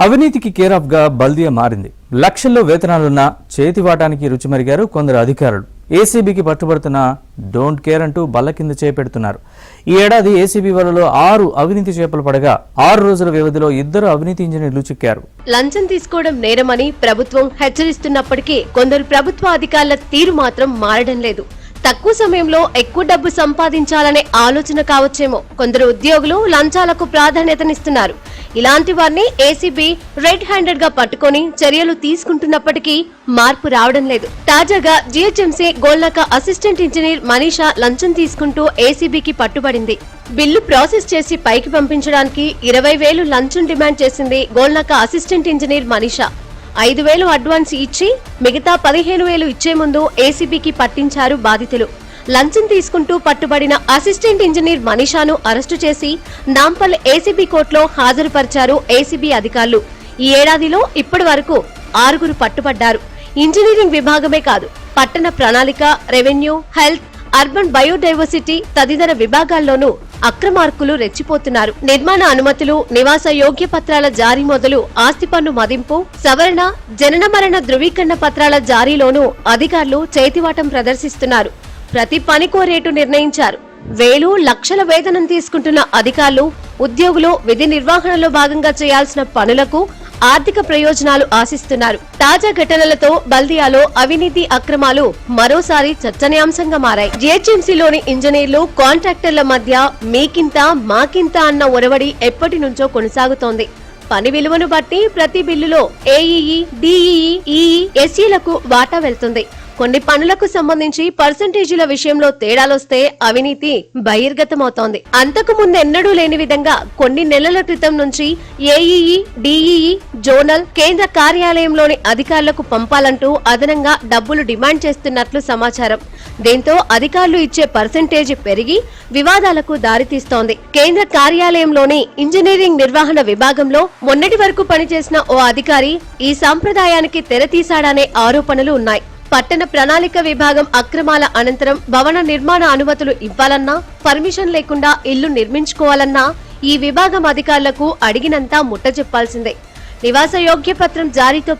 అవినీతికి care of గా బల్దియా మారింది. లక్షల్లో వేతనాలున్న చేతివాటానికి రుచిమరిగారు కొందరు అధికారులు. ఏసీబీకి పట్టుబడుతున్న డోంట్ కేర్ అంటూ బల్ల కింద చేపెడుతున్నారు. ఈ ఏడాది ఏసీబీ వలలో 6 అవినీతి చేపలు పడగా 6 రోజుల వ్యవధిలో 2 అవినీతి ఇంజనీర్లు చిక్కారు. లంచం తీసుకోవడం నేరమని ప్రభుత్వం హెచ్చరిస్తున్నప్పటికీ కొందరు ప్రభుత్వ అధికారుల తీరు మాత్రం మారడం లేదు. తక్కువ సమయంలో ఎక్కువ డబ్బు సంపాదించాలనే ఆలోచన కావచ్చేమో కొందరు ఉద్యోగులు లంచాలకు ప్రాధాన్యతనిస్తున్నారు. ఇలాంటి వారిని ఏసీబీ రెడ్ హ్యాండెడ్ గా పట్టుకొని చర్యలు తీసుకుంటున్నప్పటికీ మార్పు రావడం లేదు. తాజాగా GHMC Golnaka assistant engineer Manisha లంచం తీసుకుంటూ ఏసీబీకి పట్టుబడింది. బిల్లు ప్రాసెస్ చేసి పైకి పంపించడానికి 20,000 లంచం డిమాండ్ చేసింది Golnaka assistant engineer Manisha. 5,000 advance ఇచ్చి మిగతా 15,000 ఇచ్చే ముందు ఏసీబీకి పట్టించారు బాధితులు. లంచం తీసుకుంటూ పట్టుబడిన అసిస్టెంట్ ఇంజనీర్ మనీషాను అరెస్టు చేసి నాంపల్ ఏసీబీ కోర్టులో హాజరుపరిచారు ఏసీబీ అధికారులు. ఈ ఏడాదిలో ఇప్పటి వరకు 6 పట్టుబడ్డారు. ఇంజనీరింగ్ విభాగమే కాదు, పట్టణ ప్రణాళిక, రెవెన్యూ, హెల్త్, అర్బన్ బయోడైవర్సిటీ తదితర విభాగాల్లోనూ అక్రమార్కులు రెచ్చిపోతున్నారు. నిర్మాణ అనుమతులు, నివాస యోగ్య పత్రాల జారీ మొదలు ఆస్తి పన్ను మదింపు, సవరణ, జనన మరణ ధృవీకరణ పత్రాల జారీలోనూ అధికారులు చేతివాటం ప్రదర్శిస్తున్నారు. ప్రతి పనికో రేటు నిర్ణయించారు. వేలు, లక్షల వేతనం తీసుకుంటున్న అధికారులు, ఉద్యోగులు విధి నిర్వహణలో భాగంగా చేయాల్సిన పనులకు ఆర్థిక ప్రయోజనాలు ఆశిస్తున్నారు. తాజా ఘటనలతో బల్దియాలో అవినీతి అక్రమాలు మరోసారి చర్చనీయాంశంగా మారాయి. జీహెచ్ఎంసీలోని ఇంజనీర్లు, కాంట్రాక్టర్ల మధ్య మీకింత మాకింత అన్న ఒరవడి ఎప్పటి నుంచో కొనసాగుతోంది. పని విలువను బట్టి ప్రతి బిల్లులో ఏఈఈ, డిఈఈ, ఈఈ, ఎస్ఈలకు వాటా వెళ్తుంది. కొన్ని పనులకు సంబంధించి పర్సంటేజీల విషయంలో తేడాలొస్తే అవినీతి బహిర్గతమవుతోంది. అంతకు ముందెన్నడూ లేని విధంగా కొన్ని నెలల క్రితం నుంచి ఏఈఈ, డిఈఈ, జోనల్, కేంద్ర కార్యాలయంలోని అధికారులకు పంపాలంటూ అదనంగా డబ్బులు డిమాండ్ చేస్తున్నట్లు సమాచారం. దీంతో అధికారులు ఇచ్చే పర్సంటేజీ పెరిగి వివాదాలకు దారితీస్తోంది. కేంద్ర కార్యాలయంలోని ఇంజనీరింగ్ నిర్వహణ విభాగంలో మొన్నటి వరకు పనిచేసిన ఓ అధికారి ఈ సంప్రదాయానికి తెరతీశాడనే ఆరోపణలు ఉన్నాయి. పట్టణ ప్రణాళిక విభాగం అక్రమాల అనంతరం భవన నిర్మాణ అనుమతులు ఇవ్వాలన్నా, పర్మిషన్ లేకుండా ఇల్లు నిర్మించుకోవాలన్నా ఈ విభాగం అధికారులకు అడిగినంత ముట్టజెప్పాల్సిందే. నివాస యోగ్య పత్రం జారీతో